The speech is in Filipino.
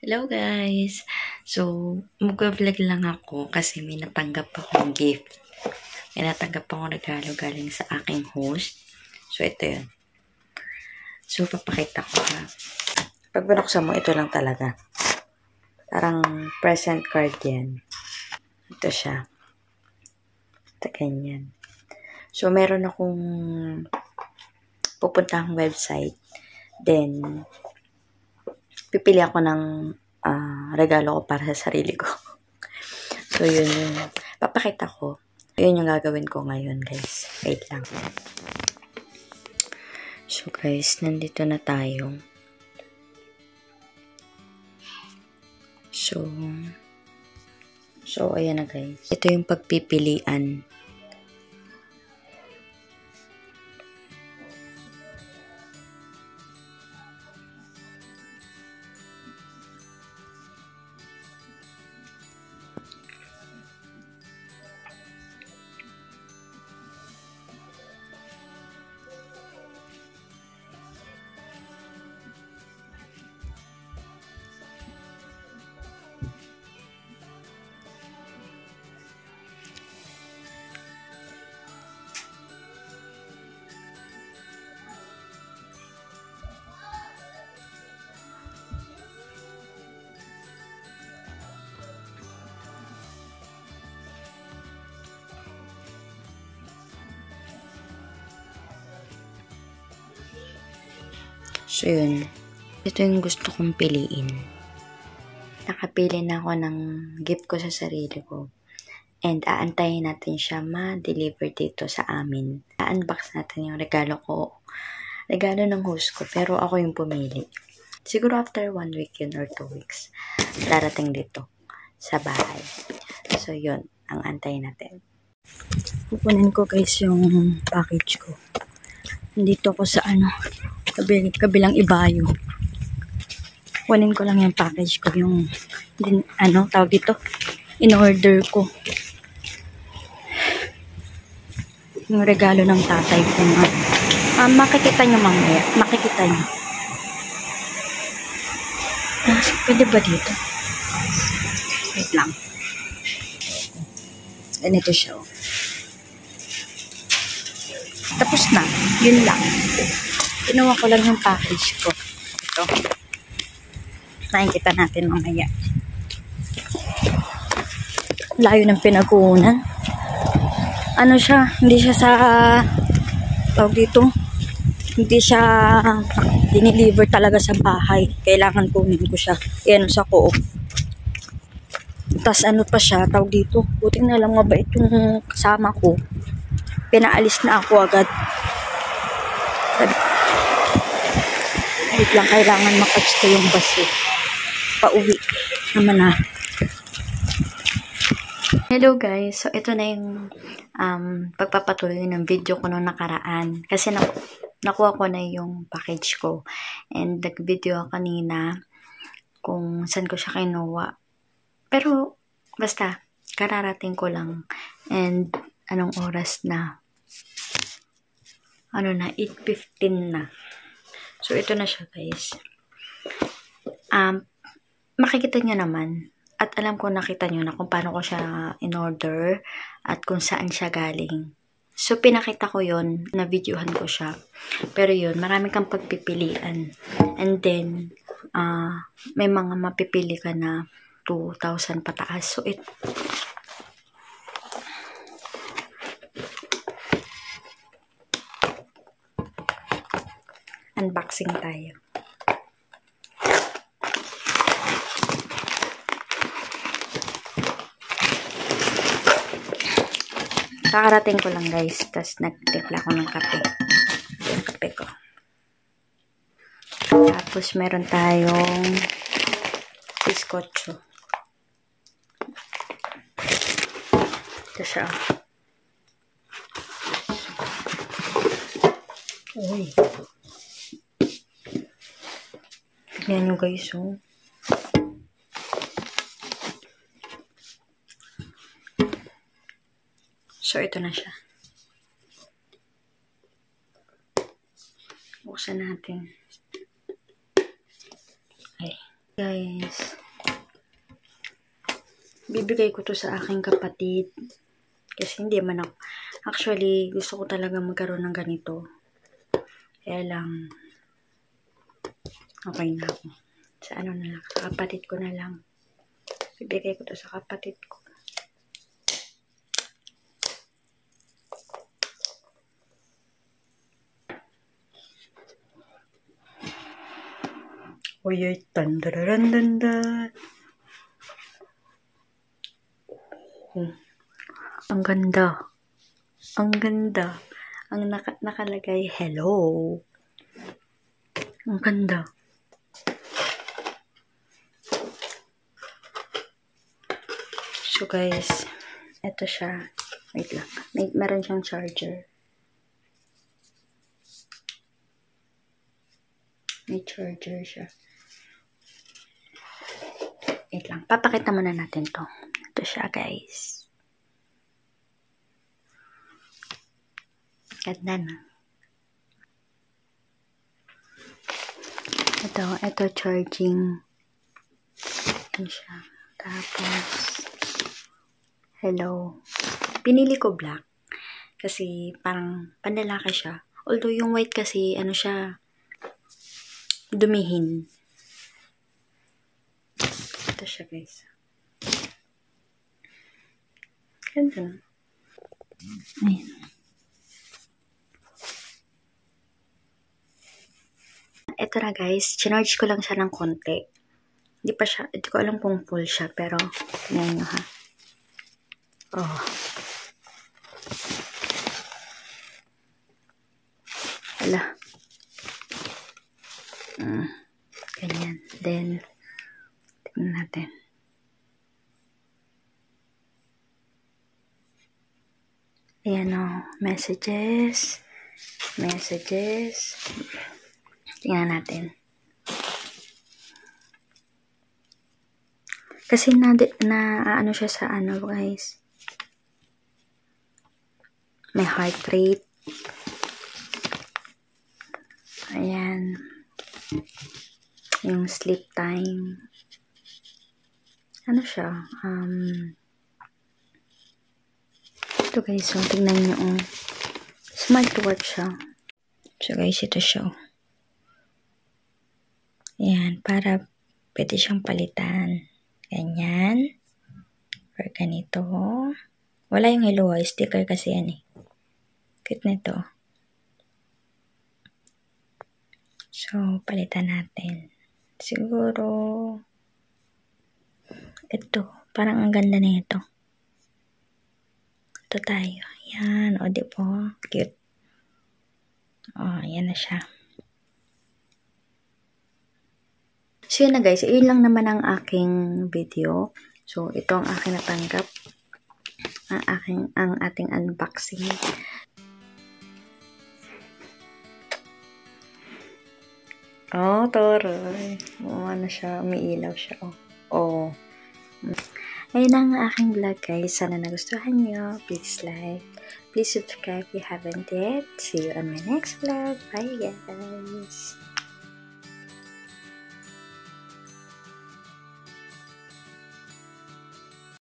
Hello guys! So, mag-vlog lang ako kasi may natanggap akong gift. May natanggap akong regalo galing sa aking host. So, ito yun. So, papakita ko ha. Pag binuksan mo, ito lang talaga. Parang present card yan. Ito siya. Ito ganyan. So, meron akong pupuntahang website. Then, pipili ako ng regalo ko para sa sarili ko. So, yun yung papakita ko. Yun yung gagawin ko ngayon, guys. Wait lang. So, guys, nandito na tayo. So, ayan na, guys. Ito yung pagpipilian. So, yun. Ito yung gusto kong piliin. Nakapili na ako ng gift ko sa sarili ko. And aantayin natin siya ma-deliver dito sa amin. I-unbox natin yung regalo ko. Regalo ng host ko. Pero ako yung pumili. Siguro after 1 week yun or 2 weeks. Darating dito sa bahay. So, yun. Ang antayin natin. Kukunin ko guys yung package ko. Nandito ko sa kabilang ibayo. Kunin ko lang yung package ko, yung tawag dito, in-order ko. Yung regalo ng tatay ko nga. Makikita nyo mamaya. Makikita nyo. Pwede ba dito? Wait lang. Ganito siya. Tapos na. Yun lang. Kinuha ko lang yung package ko. Ito. Nakikita natin mamaya. Layo ng pinag-uunan. Ano siya? Hindi siya sa tawag dito. Hindi siya dineliver talaga sa bahay. Kailangan kunin ko siya. Yan sa co-op. Tapos ano pa siya? Tawag dito. Buti na lang mabait yung kasama ko. Pinaalis na ako agad. Wait lang, kailangan makatch ko yung bus eh. Pauwi naman na. Hello guys, so ito na yung pagpapatuloy ng video ko nung nakaraan. Kasi nakuha ko na yung package ko. And nag-video kanina kung saan ko siya kinuha. Pero basta, kararating ko lang. And anong oras na? 8:15 na. So, ito na siya, guys. Makikita nyo naman. At alam ko, nakita nyo na kung paano ko siya in-order at kung saan siya galing. So, pinakita ko yon, na-videohan ko siya. Pero yun, marami kang pagpipilian. And then, may mga mapipili ka na 2,000 pataas. So, unboxing tayo. Kakarating ko lang guys. Tapos nagtimpla ko ng kape. Yung kape ko. Tapos meron tayong biskotso. Ito siya. Uy. Tignan nyo guys, oh. So, ito na siya. Buksan natin. Ay. Guys, bibigay ko to sa aking kapatid. Kasi hindi man ako. Actually, gusto ko talaga magkaroon ng ganito. Kaya lang, okay na ako. Sa ano na lang, sa kapatid ko na lang. Bibigay ko to sa kapatid ko. Uy, tandararandanda. Ang ganda. Ang ganda. Ang nakalagay, hello. Ang ganda. So guys, ito siya. Wait lang. Meron siyang charger. May charger siya. Wait lang. Papakita muna natin to. Ito siya, guys. Ganda na. Ito charging. Yan siya. Tapos, hello. Pinili ko black. Kasi parang panlalaki siya. Although yung white kasi, ano siya, dumihin. Ito siya, guys. Ganda. Ayan. Ito na, guys. Charge ko lang siya ng konti. Hindi ko alam kung full siya, pero tingnan nyo, ha. Oh. Wala. Ganyan. Then, tingnan natin. Ayan o. Messages. Tingnan natin. Kasi ano siya sa ano, guys. May heart rate. Ayan. Yung sleep time. Ano siya? Ito, guys. So, tingnan nyo. Smartwatch siya. So, guys, ito siya. Ayan. Para pwede siyang palitan. Ganyan. Or ganito. Wala yung hello, sticker kasi yan eh. Cute na ito. So, palitan natin. Siguro, ito. Parang ang ganda na ito. Ito tayo. Yan. O, diba? Cute. O, yan na siya. So, yun na guys. Yun lang naman ang aking video. So, ito ang aking natanggap. Ang ating unboxing. Oh, toroy. Oh, ano siya, umiilaw siya. Oh. Ayun ang aking vlog, guys. Sana nagustuhan nyo. Please like. Please subscribe if you haven't yet. See you on my next vlog. Bye, guys.